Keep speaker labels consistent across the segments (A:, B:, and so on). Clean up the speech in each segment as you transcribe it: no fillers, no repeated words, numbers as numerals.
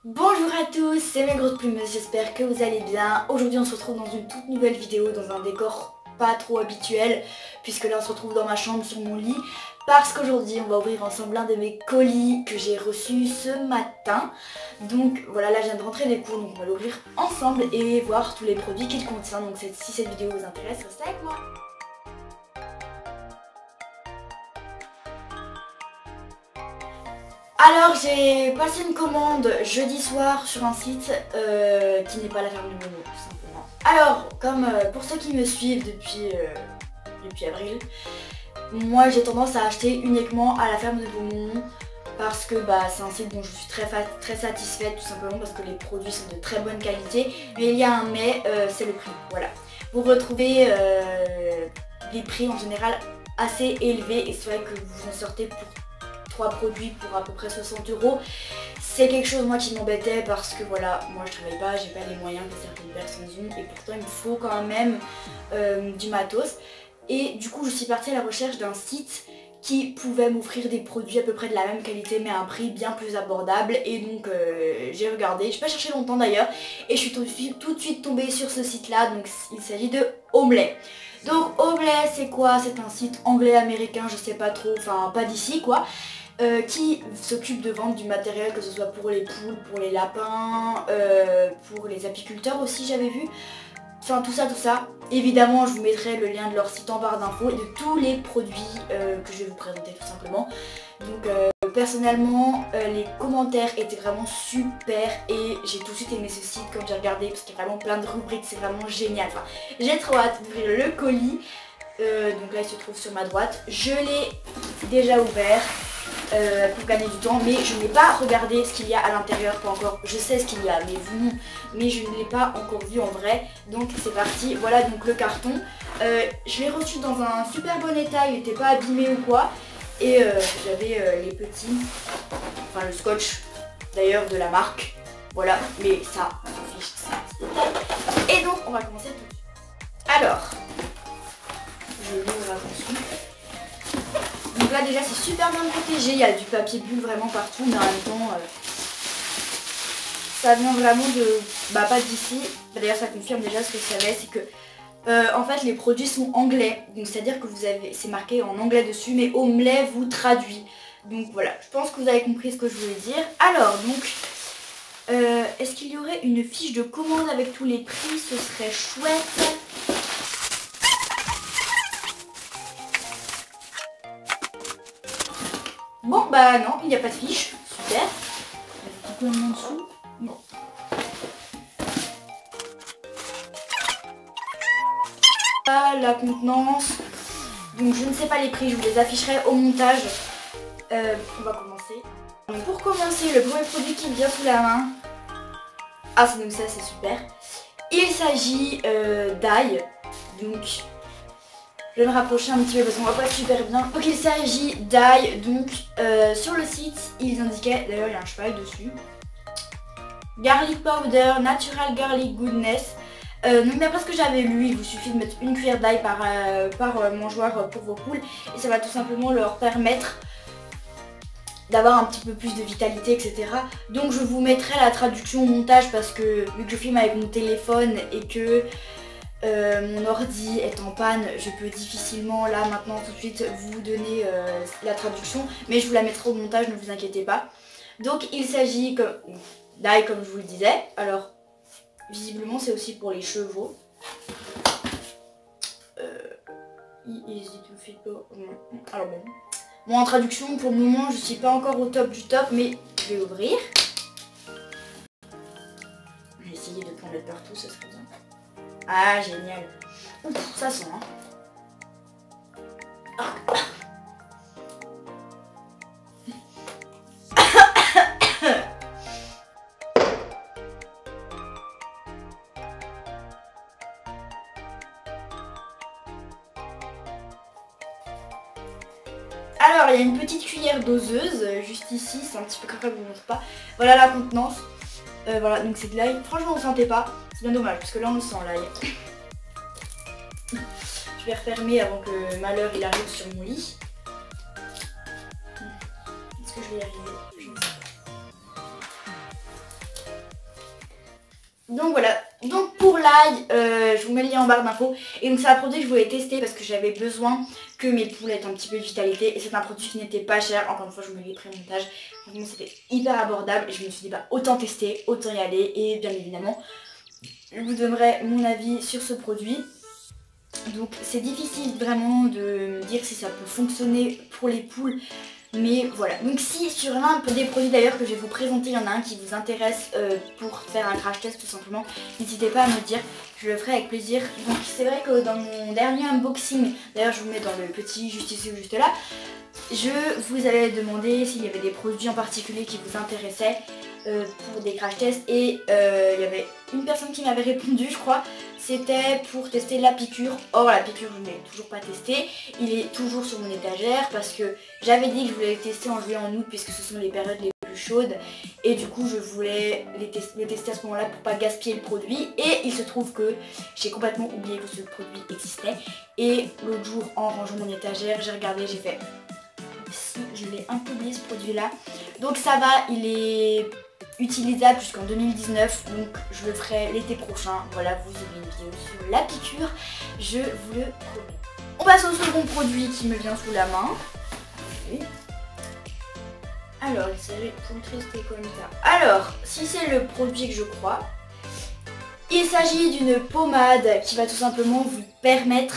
A: Bonjour à tous, c'est mes grosses plumeuses, j'espère que vous allez bien. Aujourd'hui on se retrouve dans une toute nouvelle vidéo, dans un décor pas trop habituel, puisque là on se retrouve dans ma chambre sur mon lit, parce qu'aujourd'hui on va ouvrir ensemble un de mes colis que j'ai reçu ce matin. Donc voilà, là je viens de rentrer des cours, donc on va l'ouvrir ensemble et voir tous les produits qu'il contient. Donc si cette vidéo vous intéresse, restez avec moi. Alors j'ai passé une commande jeudi soir sur un site qui n'est pas la ferme du Momo tout simplement. Alors comme pour ceux qui me suivent depuis avril, moi j'ai tendance à acheter uniquement à la ferme de Beaumont parce que c'est un site dont je suis très satisfaite, tout simplement parce que les produits sont de très bonne qualité. Mais il y a un mais, c'est le prix, voilà. Vous retrouvez des prix en général assez élevés et c'est vrai que vous en sortez pour 3 produits pour à peu près 60 €. C'est quelque chose moi qui m'embêtait parce que voilà, moi je travaille pas, j'ai pas les moyens que certaines personnes ont et pourtant il me faut quand même du matos. Et du coup je suis partie à la recherche d'un site qui pouvait m'offrir des produits à peu près de la même qualité mais à un prix bien plus abordable. Et donc j'ai regardé, je n'ai pas cherché longtemps d'ailleurs, et je suis tout de suite tombée sur ce site là. Donc il s'agit de Homely. Donc Homely c'est quoi? C'est un site anglais-américain, je sais pas trop, enfin pas d'ici quoi. Qui s'occupe de vendre du matériel, que ce soit pour les poules, pour les lapins, pour les apiculteurs aussi j'avais vu. Enfin tout ça. Évidemment je vous mettrai le lien de leur site en barre d'infos et de tous les produits que je vais vous présenter tout simplement. Donc personnellement les commentaires étaient vraiment super et j'ai tout de suite aimé ce site quand j'ai regardé parce qu'il y a vraiment plein de rubriques, c'est vraiment génial. Enfin, j'ai trop hâte d'ouvrir le colis. Donc là il se trouve sur ma droite. Je l'ai déjà ouvert pour gagner du temps, mais je n'ai pas regardé ce qu'il y a à l'intérieur, pas encore. Je sais ce qu'il y a, mais vous non. Mais je ne l'ai pas encore vu en vrai. Donc c'est parti. Voilà donc le carton. Je l'ai reçu dans un super bon état, il n'était pas abîmé ou quoi. Et j'avais les petits, enfin le scotch d'ailleurs de la marque. Voilà, mais ça, on s'en fiche, c'est un petit détail. Et donc on va commencer tout de suite. Alors, je l'ouvre attention. Donc là déjà c'est super bien protégé, il y a du papier bulle vraiment partout, mais en même temps ça vient vraiment de, pas d'ici. D'ailleurs ça confirme déjà ce que je savais, c'est que en fait les produits sont anglais, donc c'est à dire que vous avez, c'est marqué en anglais dessus, mais Homely vous traduit. Donc voilà, je pense que vous avez compris ce que je voulais dire. Alors donc, est-ce qu'il y aurait une fiche de commande avec tous les prix? Ce serait chouette. Bon non, il n'y a pas de fiche, super. Un petit peu en dessous. Bon. La contenance. Donc je ne sais pas les prix, je vous les afficherai au montage. On va commencer. Donc, pour commencer, le premier produit qui me vient sous la main. Ah c'est donc ça, c'est super. Il s'agit d'ail. Donc je vais me rapprocher un petit peu parce qu'on voit pas super bien. Donc il s'agit d'ail. Donc sur le site ils indiquaient, d'ailleurs il y a un cheval dessus, garlic powder, natural garlic goodness. Donc d'après ce que j'avais lu, il vous suffit de mettre une cuillère d'ail par mangeoire pour vos poules et ça va tout simplement leur permettre d'avoir un petit peu plus de vitalité, etc. Donc je vous mettrai la traduction au montage parce que vu que je filme avec mon téléphone et que mon ordi est en panne, je peux difficilement là maintenant tout de suite vous donner la traduction, mais je vous la mettrai au montage, ne vous inquiétez pas. Donc il s'agit d'ail comme je vous le disais. Alors visiblement c'est aussi pour les chevaux. Alors bon, moi en traduction pour le moment je suis pas encore au top du top, mais je vais ouvrir. Je vais essayer de prendre le partout, ça serait bien. Ah génial. Ouf, ça sent hein. Alors il y a une petite cuillère doseuse juste ici, c'est un petit peu comme ça que je vous montre pas. Voilà la contenance. Voilà, donc c'est de l'ail. Franchement on ne sentait pas, c'est bien dommage parce que là on le sent l'ail. Je vais refermer avant que malheur il arrive sur mon lit. Est-ce que je vais y arriver? Je ne sais pas. Donc voilà, donc pour l'ail, je vous mets le lien en barre d'infos. Et donc c'est un produit que je voulais tester parce que j'avais besoin que mes poules aient un petit peu de vitalité. Et c'est un produit qui n'était pas cher, encore une fois je me l'ai pris en montage. Franchement c'était hyper abordable et je me suis dit bah autant tester, autant y aller. Et bien évidemment, je vous donnerai mon avis sur ce produit. Donc c'est difficile vraiment de me dire si ça peut fonctionner pour les poules. Mais voilà, donc si sur l'un des produits d'ailleurs que je vais vous présenter, il y en a un qui vous intéresse pour faire un crash test tout simplement, n'hésitez pas à me dire, je le ferai avec plaisir. Donc c'est vrai que dans mon dernier unboxing, d'ailleurs je vous mets dans le petit juste ici ou juste là, je vous avais demandé s'il y avait des produits en particulier qui vous intéressaient pour des crash tests et il y avait une personne qui m'avait répondu je crois, c'était pour tester la piqûre. Or la piqûre je ne l'ai toujours pas testé, il est toujours sur mon étagère parce que j'avais dit que je voulais le tester en juillet en août puisque ce sont les périodes les plus chaudes et du coup je voulais le tester à ce moment là pour pas gaspiller le produit et il se trouve que j'ai complètement oublié que ce produit existait et l'autre jour en rangeant mon étagère j'ai regardé, j'ai fait si je l'ai un peu oublié ce produit là, donc ça va, il est utilisable jusqu'en 2019, donc je le ferai l'été prochain. Voilà, vous aurez une vidéo sur la piqûre, je vous le promets. On passe au second produit qui me vient sous la main. Alors, il s'agit pour triste et comme ça. Alors, si c'est le produit que je crois, il s'agit d'une pommade qui va tout simplement vous permettre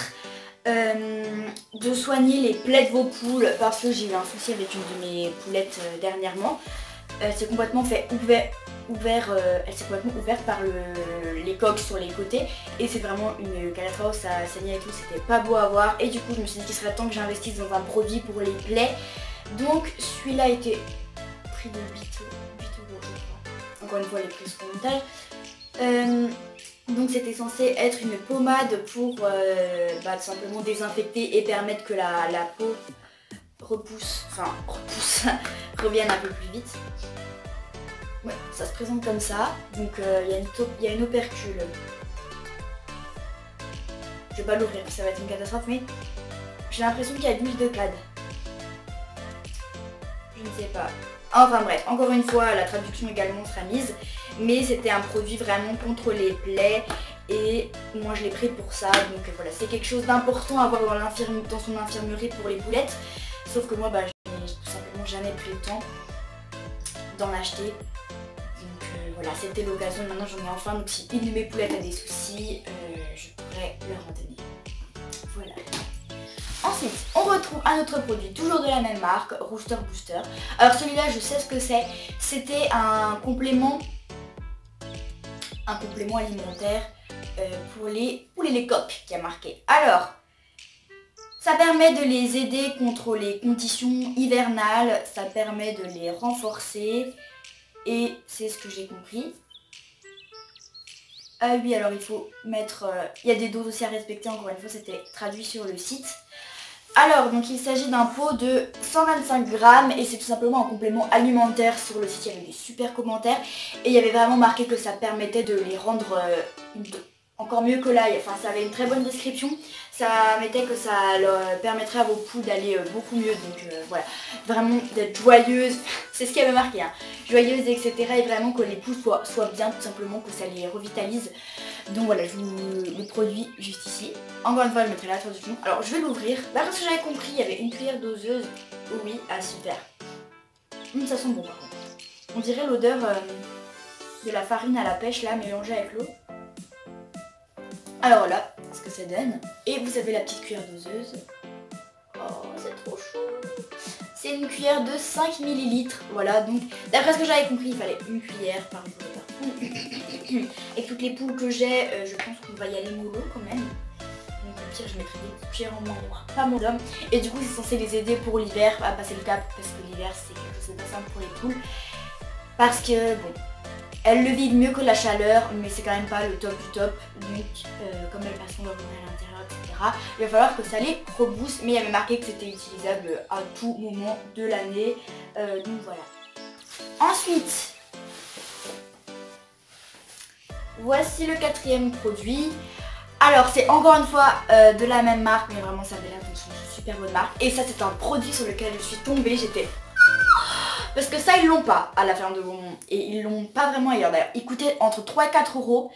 A: de soigner les plaies de vos poules parce que j'ai eu un souci avec une de mes poulettes dernièrement. Elle s'est complètement elle s'est complètement ouverte par les coques sur les côtés et c'est vraiment une catastrophe, ça saignait et tout, c'était pas beau à voir et du coup je me suis dit qu'il serait temps que j'investisse dans un produit pour les plaies. Donc celui-là a été prix de 8 € je crois. Encore une fois les prix sont au montage. Donc c'était censé être une pommade pour tout simplement désinfecter et permettre que la peau revienne un peu plus vite. Ouais, ça se présente comme ça. Donc il y a une opercule. Je vais pas l'ouvrir, ça va être une catastrophe, mais j'ai l'impression qu'il y a de l'huile de cad. Je ne sais pas. Enfin bref, encore une fois, la traduction également sera mise. Mais c'était un produit vraiment contre les plaies et moi je l'ai pris pour ça. Donc voilà, c'est quelque chose d'important à avoir dans son infirmerie pour les poulettes. Sauf que moi, j'ai tout simplement jamais pris le temps d'en acheter. Donc voilà, c'était l'occasion. Maintenant j'en ai enfin. Donc si une de mes poulettes a des soucis, je pourrais leur en donner. Voilà. Ensuite, on retrouve un autre produit, toujours de la même marque, Rooster Booster. Alors celui-là, je sais ce que c'est. C'était un complément alimentaire pour les coques qui a marqué. Alors, ça permet de les aider contre les conditions hivernales, ça permet de les renforcer et c'est ce que j'ai compris. Ah oui, alors il faut mettre... il y a des doses aussi à respecter, encore une fois c'était traduit sur le site. Alors, donc il s'agit d'un pot de 125 grammes et c'est tout simplement un complément alimentaire. Sur le site, il y avait des super commentaires et il y avait vraiment marqué que ça permettait de les rendre encore mieux que l'ail. Enfin, ça avait une très bonne description. Ça mettait que ça leur permettrait à vos poules d'aller beaucoup mieux. Donc voilà, vraiment d'être joyeuses. C'est ce qu'il y avait marqué, hein. Joyeuses, etc. Et vraiment que les poules soient bien, tout simplement, que ça les revitalise. Donc voilà, je vous le produis juste ici. Encore une fois, je mettrai la traduction. Alors, je vais l'ouvrir. D'après ce que j'avais compris, il y avait une cuillère doseuse. Oh oui, ah super. Ça sent bon par contre. On dirait l'odeur de la farine à la pêche là, mélangée avec l'eau. Alors voilà, ce que ça donne. Et vous avez la petite cuillère doseuse. Oh, c'est trop chaud. C'est une cuillère de 5 ml. Voilà, donc d'après ce que j'avais compris, il fallait une cuillère par poule. Et toutes les poules que j'ai, je pense qu'on va y aller mollo quand même. Donc au pire, je mettrai des cuillères en moins, il n'y aura pas mon homme. Et du coup, c'est censé les aider pour l'hiver à passer le cap. Parce que l'hiver, c'est quelque chose de pas simple pour les poules. Parce que, bon, elles le vivent mieux que la chaleur, mais c'est quand même pas le top du top. Donc, comme elles passeront leur journée à l'intérieur, etc., il va falloir que ça les rebooste. Mais il y avait marqué que c'était utilisable à tout moment de l'année. Donc voilà. Ensuite, voici le quatrième produit. Alors c'est encore une fois de la même marque, mais vraiment ça avait l'air d'une super bonne marque. Et ça c'est un produit sur lequel je suis tombée, j'étais Parce que ça ils l'ont pas à la ferme de Beaumont. Et ils l'ont pas vraiment ailleurs d'ailleurs. Il coûtait entre 3 et 4 euros.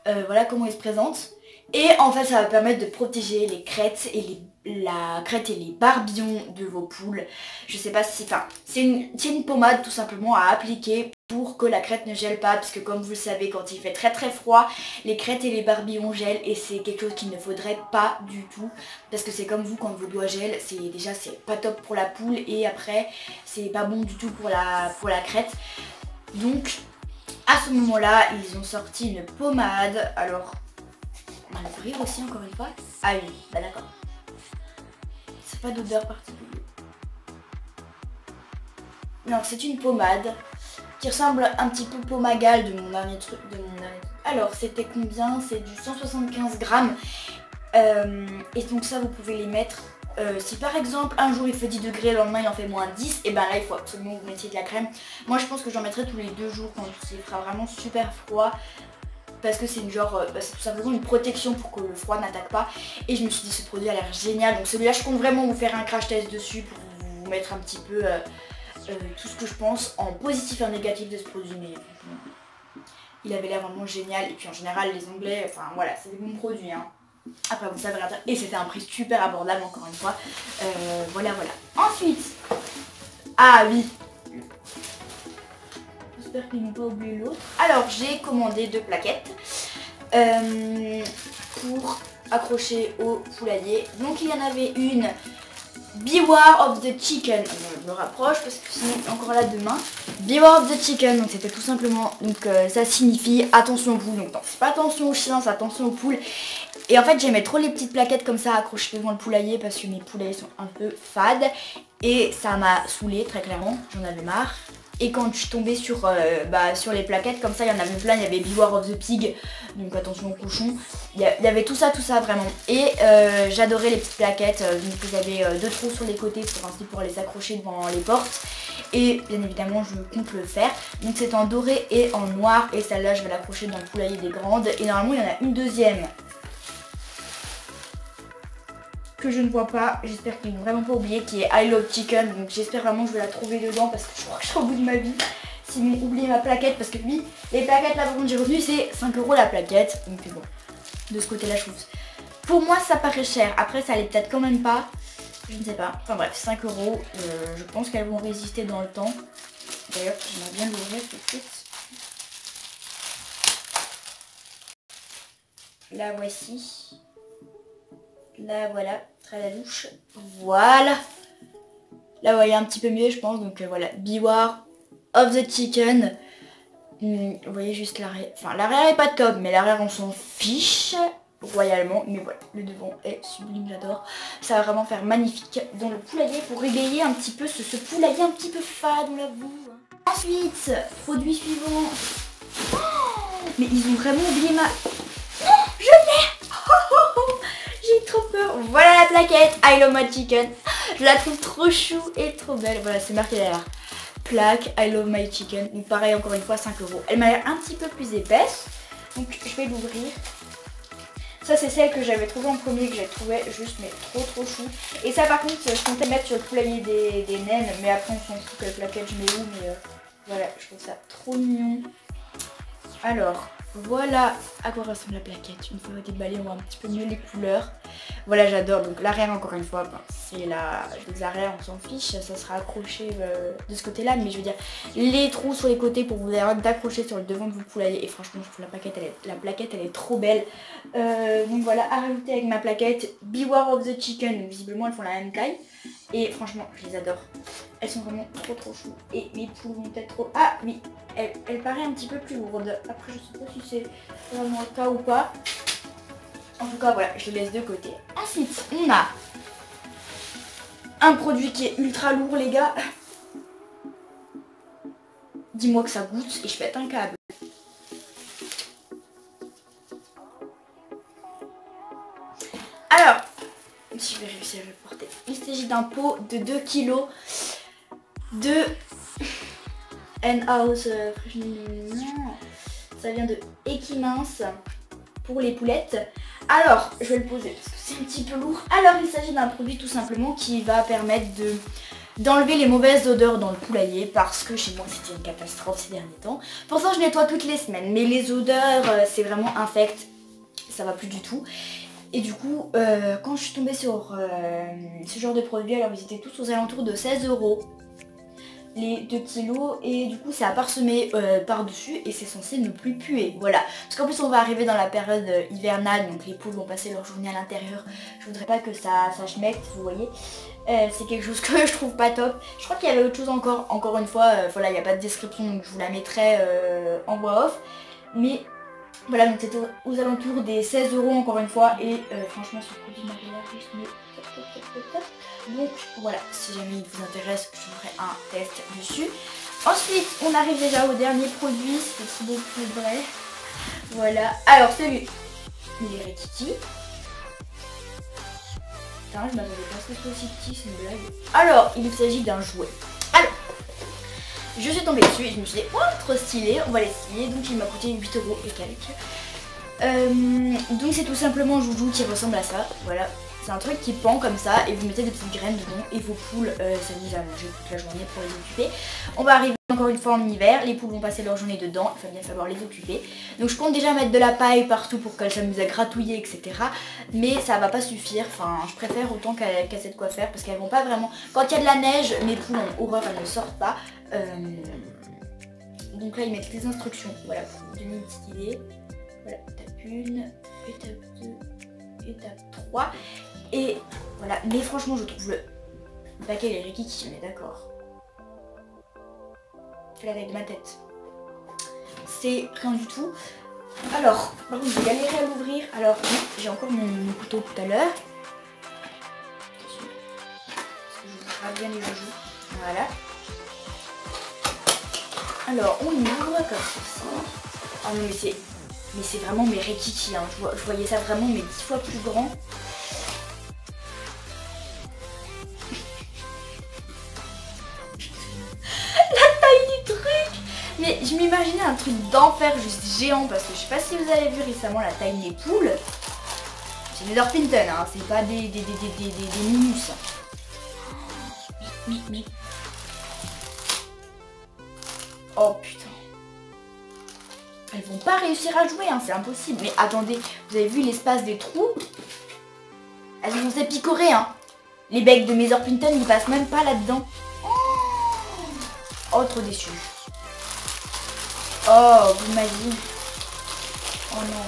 A: Voilà comment il se présente. Et en fait ça va permettre de protéger les crêtes et la crête et les barbillons de vos poules. Je sais pas si... Enfin, c'est une pommade tout simplement à appliquer pour que la crête ne gèle pas. Parce que comme vous le savez, quand il fait très très froid, les crêtes et les barbillons gèlent. Et c'est quelque chose qu'il ne faudrait pas du tout. Parce que c'est comme vous, quand vos doigts gèlent, c'est pas top pour la poule. Et après, c'est pas bon du tout pour la crête. Donc, à ce moment-là, ils ont sorti une pommade. Alors... on va l'ouvrir aussi encore une fois. Ah oui, bah d'accord. C'est pas d'odeur particulière. Non, c'est une pommade qui ressemble un petit peu au Pomagal de mon dernier truc. Alors, c'était combien? C'est du 175 grammes. Et donc ça, vous pouvez les mettre. Si par exemple un jour il fait 10 degrés, le lendemain il en fait moins 10, et ben là il faut absolument que vous mettiez de la crème. Moi je pense que j'en mettrai tous les 2 jours quand il fera vraiment super froid. Parce que c'est une genre, c'est tout simplement une protection pour que le froid n'attaque pas. Et je me suis dit ce produit a l'air génial. Donc celui-là je compte vraiment vous faire un crash test dessus pour vous mettre un petit peu tout ce que je pense en positif et en négatif de ce produit. Mais il avait l'air vraiment génial. Et puis en général les Anglais, enfin voilà, c'est des bons produits hein. Après vous savez, et c'était un prix super abordable encore une fois. Voilà. Ensuite, ah oui, j'espère qu'ils n'ont pas oublié l'autre. Alors j'ai commandé 2 plaquettes pour accrocher au poulailler. Donc il y en avait une Beware of the Chicken. Je me rapproche parce que sinon encore là demain. Beware of the Chicken, donc c'était tout simplement, donc ça signifie attention aux poules. Donc non, c'est pas attention aux chiens, c'est attention aux poules. Et en fait j'aimais trop les petites plaquettes comme ça accrochées devant le poulailler parce que mes poulaillers sont un peu fades. Et ça m'a saoulée très clairement, j'en avais marre. Et quand je suis tombée sur les plaquettes comme ça, il y en avait plein, il y avait Beware of the Pig, donc attention aux cochons. Il y avait tout ça vraiment. Et j'adorais les petites plaquettes, donc vous avez 2 trous sur les côtés pour les accrocher devant les portes. Et bien évidemment je compte le faire. Donc c'est en doré et en noir, et celle-là je vais l'accrocher dans le poulailler des grandes. Et normalement il y en a une deuxième que je ne vois pas, j'espère qu'ils n'ont vraiment pas oublié, qui est I Love Chicken. Donc j'espère vraiment que je vais la trouver dedans parce que je crois que je suis au bout de ma vie s'ils m'ont oublié ma plaquette. Parce que oui, les plaquettes là par contre j'ai retenu c'est 5 € la plaquette. Donc bon, de ce côté là je trouve, pour moi ça paraît cher. Après ça allait peut-être quand même pas, je ne sais pas. Enfin bref, 5 €, je pense qu'elles vont résister dans le temps. D'ailleurs j'aimerais bien l'ouvrir tout de suite. La voici. Là voilà, très la douche. Voilà. Là vous voyez un petit peu mieux je pense. Donc voilà, Beware of the Chicken. Vous voyez juste l'arrière. Enfin l'arrière est pas top, mais l'arrière on s'en fiche royalement. Mais voilà, le devant est sublime, j'adore. Ça va vraiment faire magnifique dans le poulailler pour égayer un petit peu ce poulailler un petit peu fade, on l'avoue. Ensuite, produit suivant. Oh, mais ils ont vraiment oublié ma... Oh, je l'ai. J'ai trop peur. Voilà la plaquette I Love My Chicken. Je la trouve trop chou et trop belle. Voilà, c'est marqué derrière. Plaque I Love My Chicken. Donc pareil, encore une fois 5 €. Elle m'a l'air un petit peu plus épaisse. Donc je vais l'ouvrir. Ça c'est celle que j'avais trouvée en premier, que j'ai trouvé juste mais trop chou. Et ça par contre je comptais mettre sur le poulailler des naines. Mais après on s'en fout quelle plaquette je mets où. Mais voilà, je trouve ça trop mignon. Alors... voilà à quoi ressemble la plaquette. Une fois déballée, on voit un petit peu mieux les couleurs. Voilà, j'adore. Donc l'arrière, encore une fois, c'est les arrières, on s'en fiche. Ça sera accroché de ce côté-là. Mais je veux dire, les trous sur les côtés pour vous d'accrocher sur le devant de vos poulailler. Et franchement, je trouve la plaquette, elle est trop belle. Donc voilà, à rajouter avec ma plaquette Beware of the Chicken. Donc visiblement, elles font la même taille. Et franchement, je les adore. Elles sont vraiment trop chou. Et mes poules vont peut-être trop... ah oui, elle paraît un petit peu plus lourde. Après, je sais pas si c'est vraiment le cas ou pas. En tout cas, voilà, je les laisse de côté. Ensuite, on a un produit qui est ultra lourd, les gars. Dis-moi que ça goûte et je pète un câble. Alors, si je vais réussir à le porter. Il s'agit d'un pot de 2 kg de Henhouse ça vient de Equimince pour les poulettes. Alors, je vais le poser parce que c'est un petit peu lourd. Alors, il s'agit d'un produit tout simplement qui va permettre de d'enlever les mauvaises odeurs dans le poulailler parce que chez moi c'était une catastrophe ces derniers temps. Pour ça je nettoie toutes les semaines, mais les odeurs c'est vraiment infect, ça va plus du tout. Et du coup quand je suis tombée sur ce genre de produit, alors ils étaient tous aux alentours de 16 € les 2 kilos, et du coup ça a parsemé par dessus et c'est censé ne plus puer, voilà. Parce qu'en plus on va arriver dans la période hivernale, donc les poules vont passer leur journée à l'intérieur. Je voudrais pas que ça schmecte, vous voyez. C'est quelque chose que je trouve pas top. Je crois qu'il y avait autre chose encore une fois, voilà, il n'y a pas de description donc je vous la mettrai en voix off. Mais voilà, donc c'était aux alentours des 16 € encore une fois, et franchement ce produit m'a juste mais top. Donc voilà, si jamais il vous intéresse, je ferai un test dessus. Ensuite, on arrive déjà au dernier produit, c'est beaucoup plus vrai. Voilà, alors celui, il est Rikiki. Putain, je m'attendais pas à ce que ce soit aussi petit, c'est une blague. Alors, il s'agit d'un jouet. Alors, je suis tombée dessus et je me suis dit, oh, trop stylé, on va l'essayer. Donc il m'a coûté 8 € et quelques. Donc c'est tout simplement un joujou qui ressemble à ça, voilà. C'est un truc qui pend comme ça et vous mettez des petites graines dedans et vos poules s'amusent à manger toute la journée pour les occuper. On va arriver encore une fois en hiver, les poules vont passer leur journée dedans, il va bien falloir les occuper. Donc je compte déjà mettre de la paille partout pour qu'elles s'amusent à gratouiller, etc. Mais ça va pas suffire, enfin je préfère autant qu'elles aient de quoi faire parce qu'elles vont pas vraiment... Quand il y a de la neige, mes poules ont horreur, elles ne sortent pas. Donc là ils mettent les instructions, voilà, pour vous donner une petite idée. Voilà, étape 1, étape 2, étape 3. Et voilà, mais franchement je trouve le paquet les Rikiki, on est d'accord. C'est la taille de ma tête. C'est rien du tout. Alors, par contre, je vais galérer à l'ouvrir. Alors, j'ai encore mon couteau tout à l'heure. Parce que je vous bien les joujoux. Voilà. Alors, on ouvre comme ceci. Oh non, mais c'est vraiment mes Rikiki. Hein. Je voyais ça vraiment, mais 10 fois plus grand. Mais je m'imaginais un truc d'enfer juste géant parce que je sais pas si vous avez vu récemment la taille des poules. C'est des Orpington, hein, c'est pas des minus. Mais... Oh putain. Elles vont pas réussir à jouer, hein, c'est impossible. Mais attendez, vous avez vu l'espace des trous? Elles vont s'épicorer, hein. Les becs de mes Orpington, ils passent même pas là-dedans. Oh, trop déçu. Oh, vous m'avez... Oh non.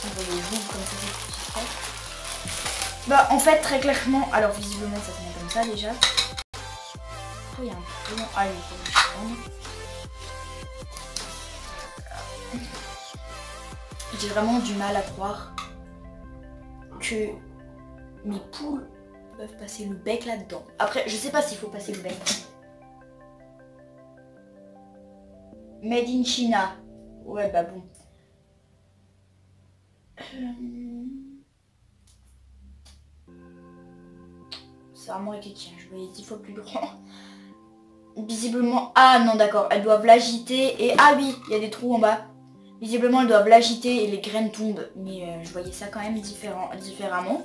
A: On va les jouer comme ça, c'est tout. Bah, en fait, très clairement... Alors, visiblement, ça se met comme ça, déjà. Oh, il y a un peu... Ah, il faut que je prenne. J'ai vraiment du mal à croire que mes poules peuvent passer le bec là-dedans. Après, je sais pas s'il faut passer le bec. Made in China. Ouais, bah bon. C'est vraiment Rikiki, je voyais 10 fois plus grand. Visiblement... Ah non, d'accord, elles doivent l'agiter et... Ah oui, il y a des trous en bas. Visiblement, elles doivent l'agiter et les graines tombent. Mais je voyais ça quand même différemment.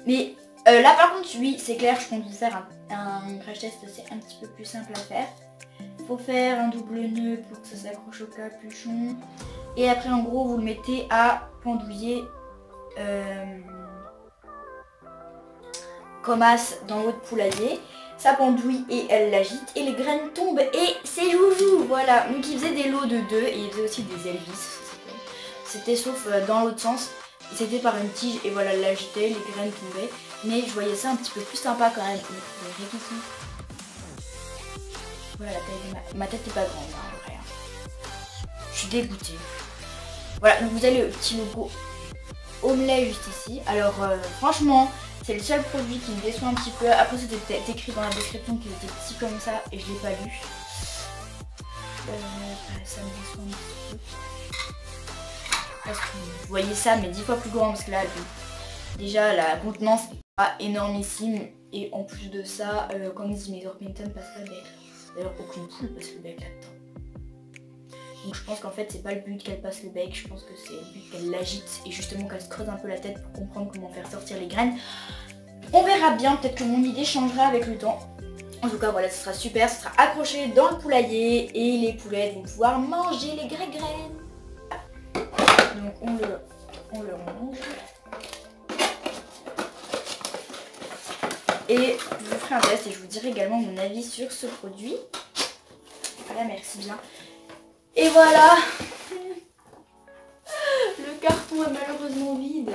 A: Mais là, par contre, oui, c'est clair, je compte vous faire un crash test, c'est un petit peu plus simple à faire. Il faut faire un double nœud pour que ça s'accroche au capuchon. Et après, en gros, vous le mettez à pendouiller comme as dans votre poulailler. Ça pendouille et elle l'agite et les graines tombent et c'est joujou. Voilà, donc il faisait des lots de 2 et il faisait aussi des Elvis. C'était sauf dans l'autre sens. C'était par une tige et voilà, elle l'agitait, les graines tombaient. Mais je voyais ça un petit peu plus sympa quand même. Voilà, la taille de ma tête est pas grande, hein, en vrai. Hein. Je suis dégoûtée. Voilà, donc vous avez le petit logo Omelet juste ici. Alors, franchement, c'est le seul produit qui me déçoit un petit peu. Après, c'était écrit dans la description qu'il était petit comme ça et je l'ai pas lu. Ça me déçoit un petit peu. Parce que vous voyez ça, mais 10 fois plus grand parce que là, déjà, la contenance est pas énormissime. Et en plus de ça, comme disent mes Orpington, passe pas le bec. D'ailleurs, aucune poule passe le bec là-dedans. Donc je pense qu'en fait, c'est pas le but qu'elle passe le bec, je pense que c'est le but qu'elle l'agite et justement qu'elle se creuse un peu la tête pour comprendre comment faire sortir les graines. On verra bien, peut-être que mon idée changera avec le temps. En tout cas voilà, ce sera super, ce sera accroché dans le poulailler et les poulets vont pouvoir manger les graines. Donc on le range. Et je vous ferai un test et je vous dirai également mon avis sur ce produit. Voilà, merci bien. Et voilà. Le carton est malheureusement vide.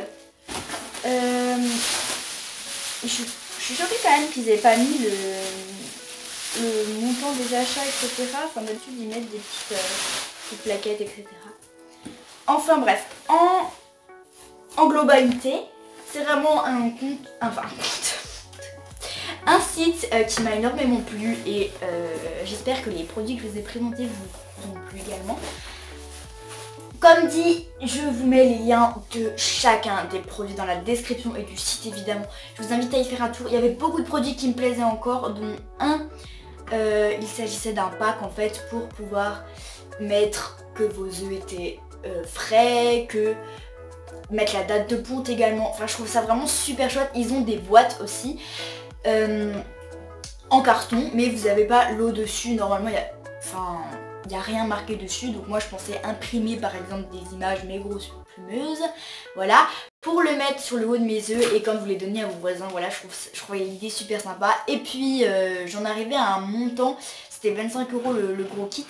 A: Je suis choquée quand même qu'ils aient pas mis le montant des achats, etc. Enfin d'habitude ils mettent des petites plaquettes, etc. Enfin bref, en globalité, c'est vraiment un site qui m'a énormément plu et j'espère que les produits que je vous ai présentés vous ont plu également. Comme dit, je vous mets les liens de chacun des produits dans la description et du site évidemment. Je vous invite à y faire un tour. Il y avait beaucoup de produits qui me plaisaient encore, dont un, il s'agissait d'un pack en fait pour pouvoir mettre que vos œufs étaient frais, que mettre la date de ponte également. Enfin je trouve ça vraiment super chouette. Ils ont des boîtes aussi en carton, mais vous n'avez pas l'eau dessus. Normalement il n'y a rien marqué dessus, donc moi je pensais imprimer par exemple des images mais grosses plumeuses, voilà, pour le mettre sur le haut de mes œufs et quand vous les donnez à vos voisins, voilà, je trouvais l'idée super sympa. Et puis j'en arrivais à un montant, c'était 25 € le gros kit.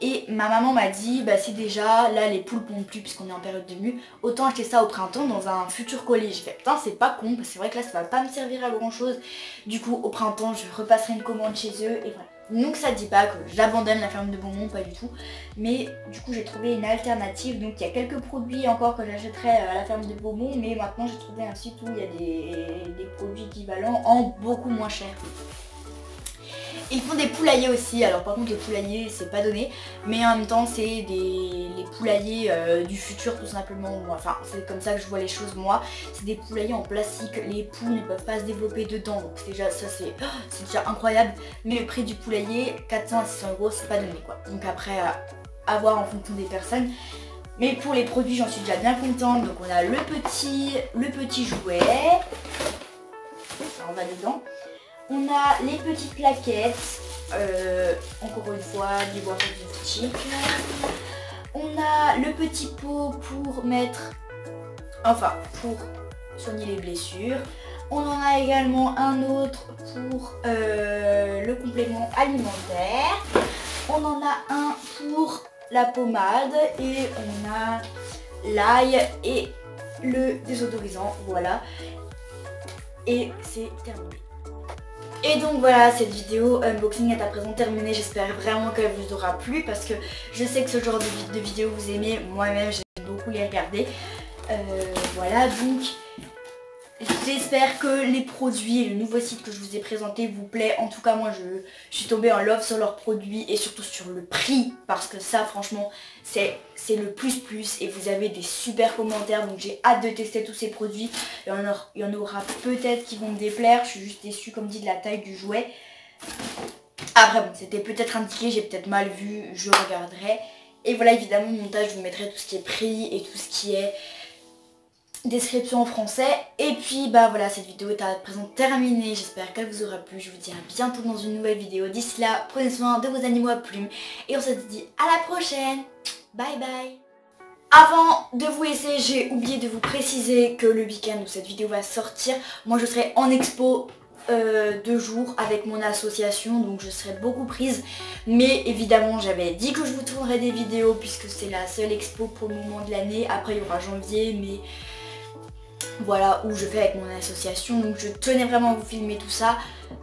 A: Et ma maman m'a dit, bah si déjà là les poules pondent plus puisqu'on est en période de mue, autant acheter ça au printemps dans un futur colis. J'ai fait putain c'est pas con, parce que c'est vrai que là ça va pas me servir à grand chose. Du coup au printemps je repasserai une commande chez eux et voilà. Donc ça dit pas que j'abandonne la ferme de Beaumont, pas du tout. Mais du coup j'ai trouvé une alternative. Donc il y a quelques produits encore que j'achèterai à la ferme de Beaumont. Mais maintenant j'ai trouvé un site où il y a des produits équivalents en beaucoup moins cher. Ils font des poulaillers aussi, alors par contre les poulaillers c'est pas donné, mais en même temps c'est les poulaillers du futur tout simplement, enfin c'est comme ça que je vois les choses moi, c'est des poulaillers en plastique, les poules ne peuvent pas se développer dedans, donc déjà ça c'est déjà incroyable, mais le prix du poulailler 400 à 600 € c'est pas donné quoi, donc après à voir en fonction des personnes. Mais pour les produits j'en suis déjà bien contente, donc on a le petit jouet, ça on va dedans. On a les petites plaquettes, encore une fois du bois plastique. On a le petit pot pour mettre, enfin pour soigner les blessures. On en a également un autre pour le complément alimentaire. On en a un pour la pommade et on a l'ail et le désodorisant, voilà. Et c'est terminé. Et donc voilà, cette vidéo unboxing est à présent terminée, j'espère vraiment qu'elle vous aura plu parce que je sais que ce genre de vidéo vous aimez, moi-même j'aime beaucoup les regarder. Voilà, donc j'espère que les produits et le nouveau site que je vous ai présenté vous plaît. En tout cas moi je suis tombée en love sur leurs produits et surtout sur le prix parce que ça franchement c'est le plus et vous avez des super commentaires, donc j'ai hâte de tester tous ces produits. Il y en aura peut-être qui vont me déplaire, je suis juste déçue comme dit de la taille du jouet. Après bon c'était peut-être indiqué, j'ai peut-être mal vu, je regarderai. Et voilà évidemment au montage je vous mettrai tout ce qui est prix et tout ce qui est description en français. Et puis bah voilà, cette vidéo est à présent terminée, j'espère qu'elle vous aura plu. Je vous dis à bientôt dans une nouvelle vidéo. D'ici là, prenez soin de vos animaux à plumes et on se dit à la prochaine. Bye bye. Avant de vous laisser, j'ai oublié de vous préciser que le week-end où cette vidéo va sortir, moi je serai en expo 2 jours avec mon association, donc je serai beaucoup prise, mais évidemment j'avais dit que je vous tournerais des vidéos puisque c'est la seule expo pour le moment de l'année. Après il y aura janvier, mais voilà, où je fais avec mon association, donc je tenais vraiment à vous filmer tout ça.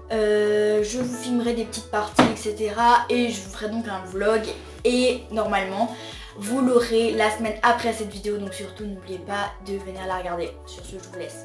A: Je vous filmerai des petites parties etc et je vous ferai donc un vlog et normalement vous l'aurez la semaine après cette vidéo, donc surtout n'oubliez pas de venir la regarder. Sur ce je vous laisse.